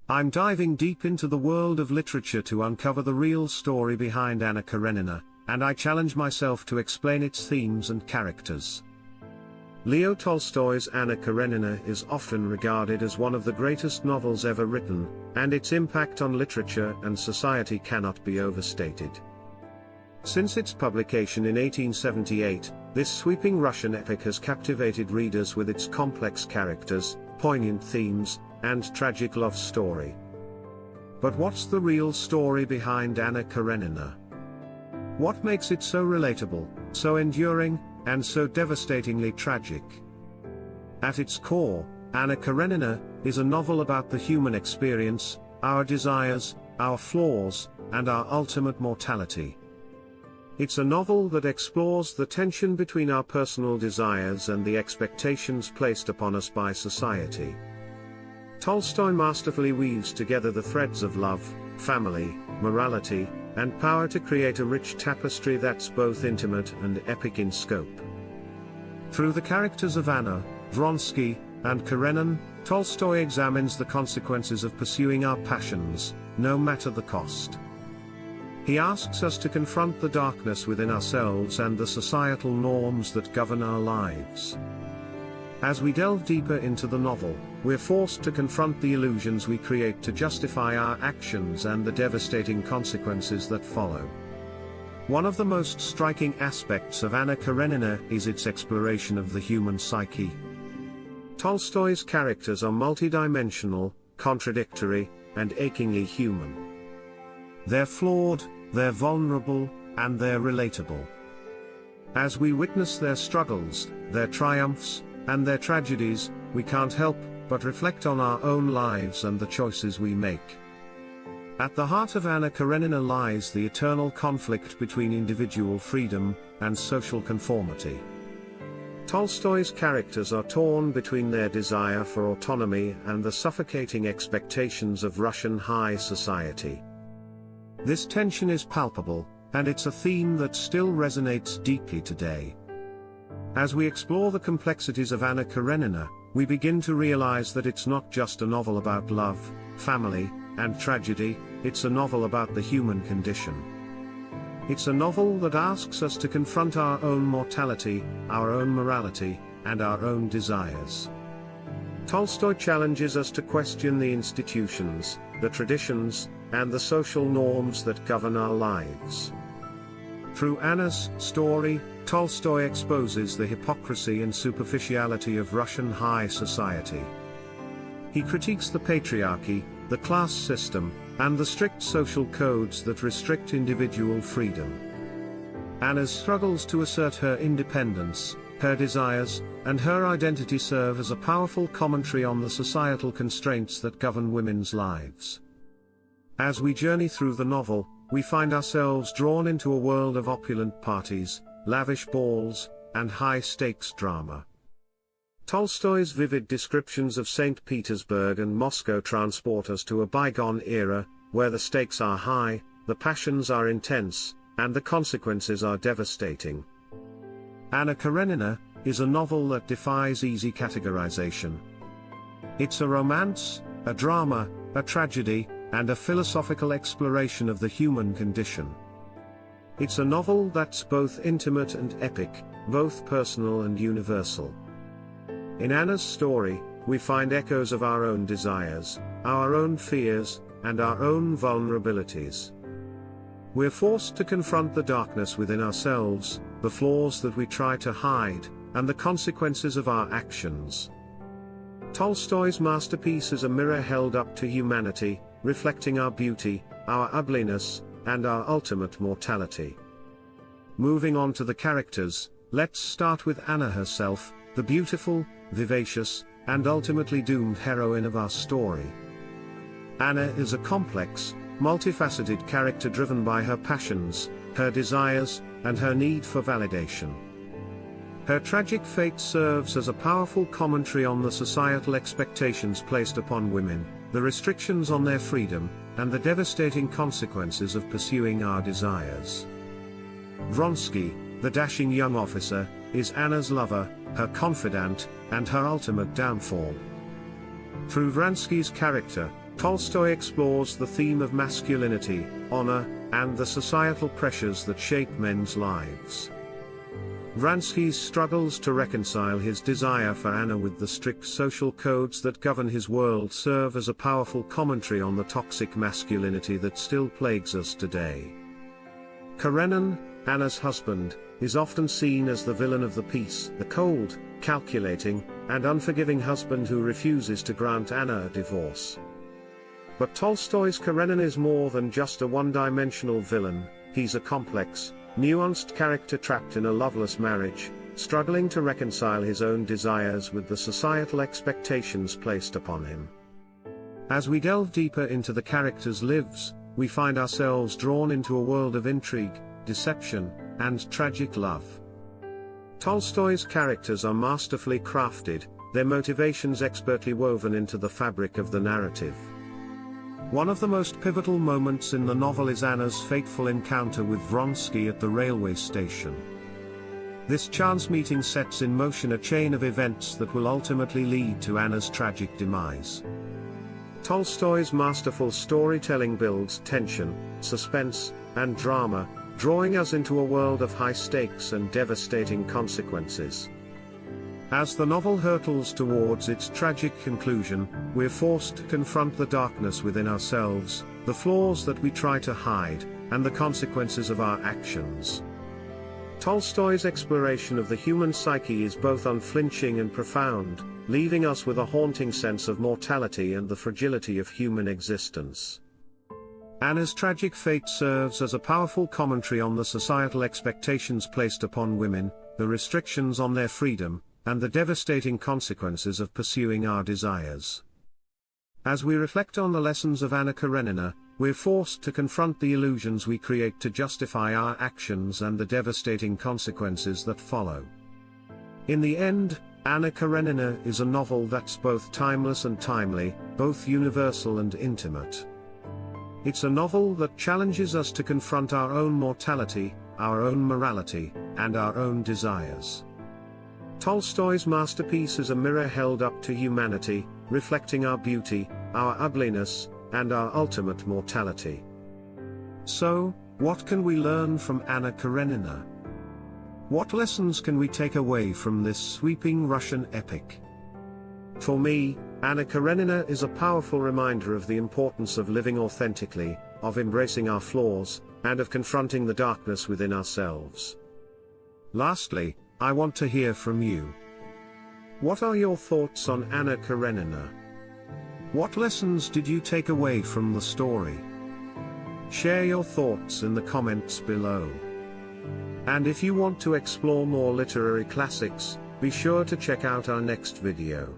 I'm diving deep into the world of literature to uncover the real story behind Anna Karenina, and I challenge myself to explain its themes and characters. Leo Tolstoy's Anna Karenina is often regarded as one of the greatest novels ever written, and its impact on literature and society cannot be overstated. Since its publication in 1878, this sweeping Russian epic has captivated readers with its complex characters, poignant themes, and tragic love story. But what's the real story behind Anna Karenina? What makes it so relatable, so enduring, and so devastatingly tragic? At its core, Anna Karenina is a novel about the human experience, our desires, our flaws, and our ultimate mortality. It's a novel that explores the tension between our personal desires and the expectations placed upon us by society. Tolstoy masterfully weaves together the threads of love, family, morality, and power to create a rich tapestry that's both intimate and epic in scope. Through the characters of Anna, Vronsky, and Karenin, Tolstoy examines the consequences of pursuing our passions, no matter the cost. He asks us to confront the darkness within ourselves and the societal norms that govern our lives. As we delve deeper into the novel, we're forced to confront the illusions we create to justify our actions and the devastating consequences that follow. One of the most striking aspects of Anna Karenina is its exploration of the human psyche. Tolstoy's characters are multidimensional, contradictory, and achingly human. They're flawed, they're vulnerable, and they're relatable. As we witness their struggles, their triumphs, and their tragedies, we can't help but reflect on our own lives and the choices we make. At the heart of Anna Karenina lies the eternal conflict between individual freedom and social conformity. Tolstoy's characters are torn between their desire for autonomy and the suffocating expectations of Russian high society. This tension is palpable, and it's a theme that still resonates deeply today. As we explore the complexities of Anna Karenina, we begin to realize that it's not just a novel about love, family, and tragedy, it's a novel about the human condition. It's a novel that asks us to confront our own mortality, our own morality, and our own desires. Tolstoy challenges us to question the institutions, the traditions, and the social norms that govern our lives. Through Anna's story, Tolstoy exposes the hypocrisy and superficiality of Russian high society. He critiques the patriarchy, the class system, and the strict social codes that restrict individual freedom. Anna's struggles to assert her independence, her desires, and her identity serve as a powerful commentary on the societal constraints that govern women's lives. As we journey through the novel, we find ourselves drawn into a world of opulent parties, lavish balls, and high-stakes drama. Tolstoy's vivid descriptions of St. Petersburg and Moscow transport us to a bygone era, where the stakes are high, the passions are intense, and the consequences are devastating. Anna Karenina is a novel that defies easy categorization. It's a romance, a drama, a tragedy, and a philosophical exploration of the human condition. It's a novel that's both intimate and epic, both personal and universal. In Anna's story, we find echoes of our own desires, our own fears, and our own vulnerabilities. We're forced to confront the darkness within ourselves, the flaws that we try to hide, and the consequences of our actions. Tolstoy's masterpiece is a mirror held up to humanity, reflecting our beauty, our ugliness, and our ultimate mortality. Moving on to the characters, let's start with Anna herself, the beautiful, vivacious, and ultimately doomed heroine of our story. Anna is a complex, multifaceted character driven by her passions, her desires, and her need for validation. Her tragic fate serves as a powerful commentary on the societal expectations placed upon women, the restrictions on their freedom, and the devastating consequences of pursuing our desires. Vronsky, the dashing young officer, is Anna's lover, her confidant, and her ultimate downfall. Through Vronsky's character, Tolstoy explores the theme of masculinity, honor, and the societal pressures that shape men's lives. Vronsky struggles to reconcile his desire for Anna with the strict social codes that govern his world, serve as a powerful commentary on the toxic masculinity that still plagues us today. Karenin, Anna's husband, is often seen as the villain of the piece, the cold, calculating, and unforgiving husband who refuses to grant Anna a divorce. But Tolstoy's Karenin is more than just a one-dimensional villain. He's a complex, nuanced character trapped in a loveless marriage, struggling to reconcile his own desires with the societal expectations placed upon him. As we delve deeper into the character's lives, we find ourselves drawn into a world of intrigue, deception, and tragic love. Tolstoy's characters are masterfully crafted, their motivations expertly woven into the fabric of the narrative. One of the most pivotal moments in the novel is Anna's fateful encounter with Vronsky at the railway station. This chance meeting sets in motion a chain of events that will ultimately lead to Anna's tragic demise. Tolstoy's masterful storytelling builds tension, suspense, and drama, drawing us into a world of high stakes and devastating consequences. As the novel hurtles towards its tragic conclusion, we're forced to confront the darkness within ourselves, the flaws that we try to hide, and the consequences of our actions. Tolstoy's exploration of the human psyche is both unflinching and profound, leaving us with a haunting sense of mortality and the fragility of human existence. Anna's tragic fate serves as a powerful commentary on the societal expectations placed upon women, the restrictions on their freedom, and the devastating consequences of pursuing our desires. As we reflect on the lessons of Anna Karenina, we're forced to confront the illusions we create to justify our actions and the devastating consequences that follow. In the end, Anna Karenina is a novel that's both timeless and timely, both universal and intimate. It's a novel that challenges us to confront our own mortality, our own morality, and our own desires. Tolstoy's masterpiece is a mirror held up to humanity, reflecting our beauty, our ugliness, and our ultimate mortality. So, what can we learn from Anna Karenina? What lessons can we take away from this sweeping Russian epic? For me, Anna Karenina is a powerful reminder of the importance of living authentically, of embracing our flaws, and of confronting the darkness within ourselves. Lastly, I want to hear from you. What are your thoughts on Anna Karenina? What lessons did you take away from the story? Share your thoughts in the comments below. And if you want to explore more literary classics, be sure to check out our next video.